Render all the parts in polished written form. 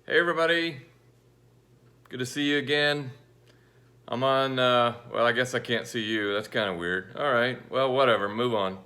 Hey everybody, good to see you again. I'm on, well, I guess I can't see you. That's kind of weird. All right, well, whatever, move on.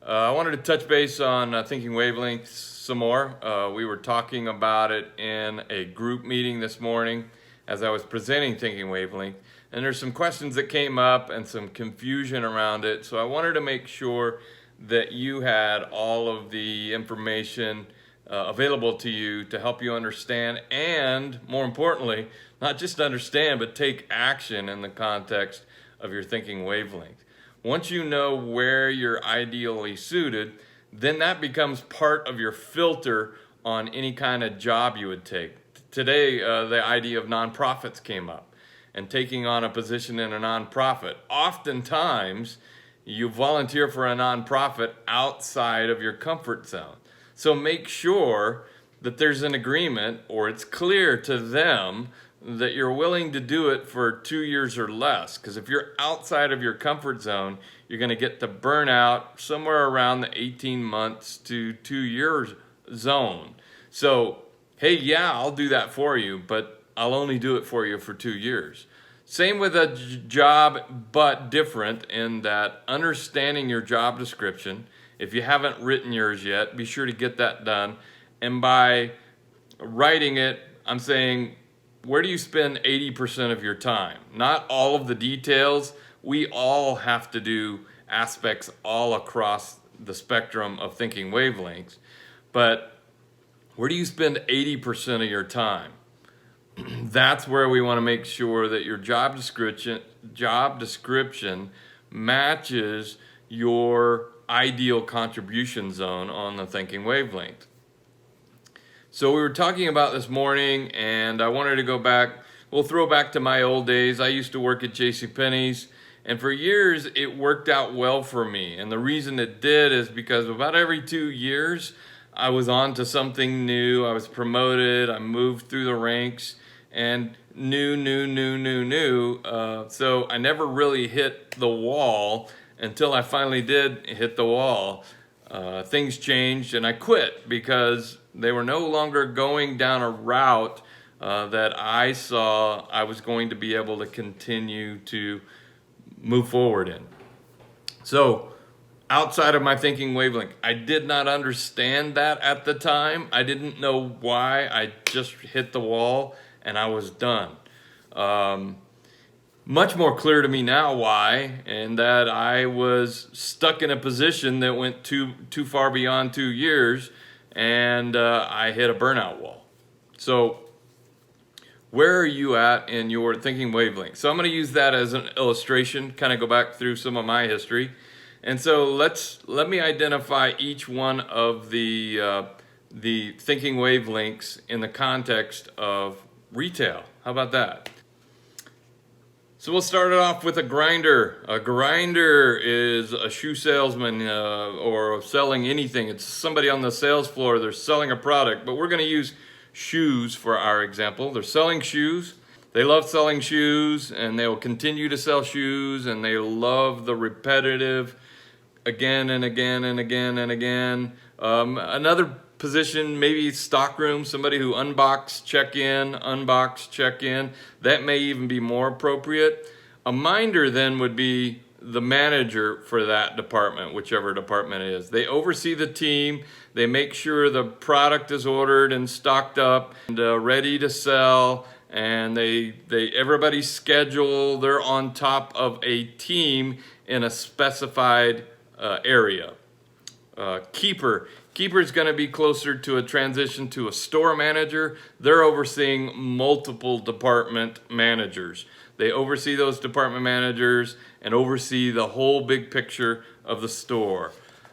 I wanted to touch base on Thinking Wavelength some more. We were talking about it in a group meeting this morning as I was presenting Thinking Wavelength. And there's some questions that came up and some confusion around it. So I wanted to make sure that you had all of the information available to you to help you understand, and more importantly, not just understand, but take action in the context of your thinking wavelength. Once you know where you're ideally suited, then that becomes part of your filter on any kind of job you would take. Today, the idea of nonprofits came up, and taking on a position in a nonprofit. Oftentimes, you volunteer for a nonprofit outside of your comfort zone. So make sure that there's an agreement, or it's clear to them that you're willing to do it for 2 years or less. Because if you're outside of your comfort zone, you're going to get to burnout somewhere around the 18 months to 2 years zone. So, hey, yeah, I'll do that for you, but I'll only do it for you for 2 years. Same with a job, but different in that understanding your job description. If you haven't written yours yet, be sure to get that done. And by writing it, I'm saying, where do you spend 80% of your time? Not all of the details. We all have to do aspects all across the spectrum of thinking wavelengths. But where do you spend 80% of your time? That's where we want to make sure that your job description matches your ideal contribution zone on the thinking wavelength. So we were talking about this morning, and I wanted to go back. We'll throw back to my old days. I used to work at JCPenney's, and for years it worked out well for me. And the reason it did is because about every 2 years I was on to something new. I was promoted. I moved through the ranks, and new. So I never really hit the wall until I finally did hit the wall. Things changed, and I quit because they were no longer going down a route that I saw I was going to be able to continue to move forward in. So outside of my thinking wavelength, I did not understand that at the time. I didn't know why. I just hit the wall and I was done. Much more clear to me now why, and that I was stuck in a position that went too far beyond 2 years, and I hit a burnout wall. So where are you at in your thinking wavelength? So I'm going to use that as an illustration, kind of go back through some of my history. And so let me identify each one of the thinking wavelengths in the context of retail. How about that? So we'll start it off with a grinder. A grinder is a shoe salesman or selling anything. It's somebody on the sales floor. They're selling a product, but we're going to use shoes for our example. They're selling shoes. They love selling shoes, and they will continue to sell shoes, and they love the repetitive again and again and again and again. Another position, maybe stockroom, somebody who unbox, check in. That may even be more appropriate. A minder then would be the manager for that department, whichever department it is. They oversee the team. They make sure the product is ordered and stocked up and ready to sell. And everybody's schedule. They're on top of a team in a specified area. Keeper is going to be closer to a transition to a store manager. They're overseeing multiple department managers. They oversee those department managers and oversee the whole big picture of the store.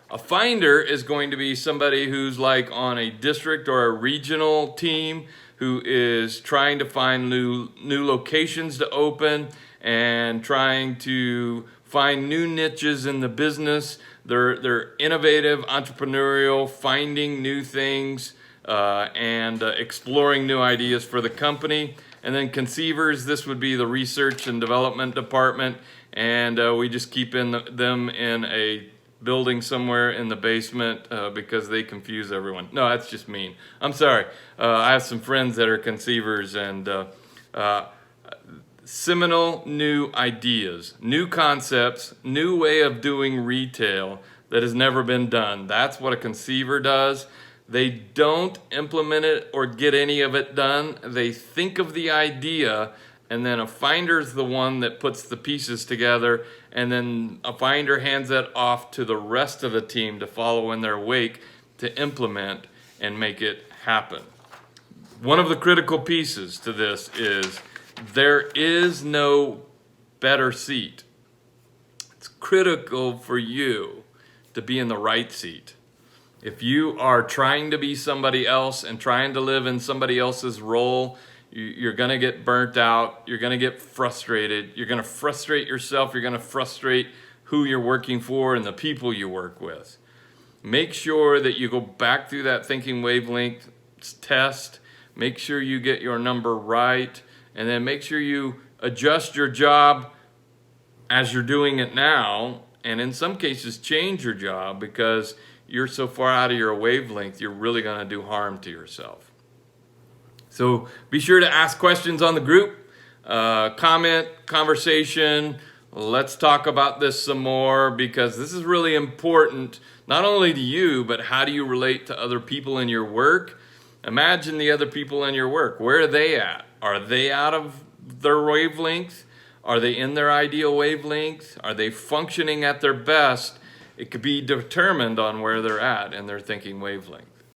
A finder is going to be somebody who's like on a district or a regional team who is trying to find new locations to open and trying to find new niches in the business. They're innovative, entrepreneurial, finding new things, and exploring new ideas for the company. And then conceivers, this would be the research and development department, and we just keep them in a building somewhere in the basement because they confuse everyone. No, that's just mean. I'm sorry. I have some friends that are conceivers, and seminal new ideas, new concepts, new way of doing retail that has never been done. That's what a conceiver does. They don't implement it or get any of it done. They think of the idea, and then a finder's the one that puts the pieces together, and then a finder hands that off to the rest of the team to follow in their wake to implement and make it happen. One of the critical pieces to this is there is no better seat. It's critical for you to be in the right seat. If you are trying to be somebody else and trying to live in somebody else's role, you're going to get burnt out. You're going to get frustrated. You're going to frustrate yourself. You're going to frustrate who you're working for and the people you work with. Make sure that you go back through that thinking wavelength test. Make sure you get your number right. And then make sure you adjust your job as you're doing it now. And in some cases, change your job because you're so far out of your wavelength, you're really going to do harm to yourself. So be sure to ask questions on the group, comment, conversation. Let's talk about this some more because this is really important, not only to you, but how do you relate to other people in your work? Imagine the other people in your work. Where are they at? Are they out of their wavelength? Are they in their ideal wavelength? Are they functioning at their best? It could be determined on where they're at in their thinking wavelength.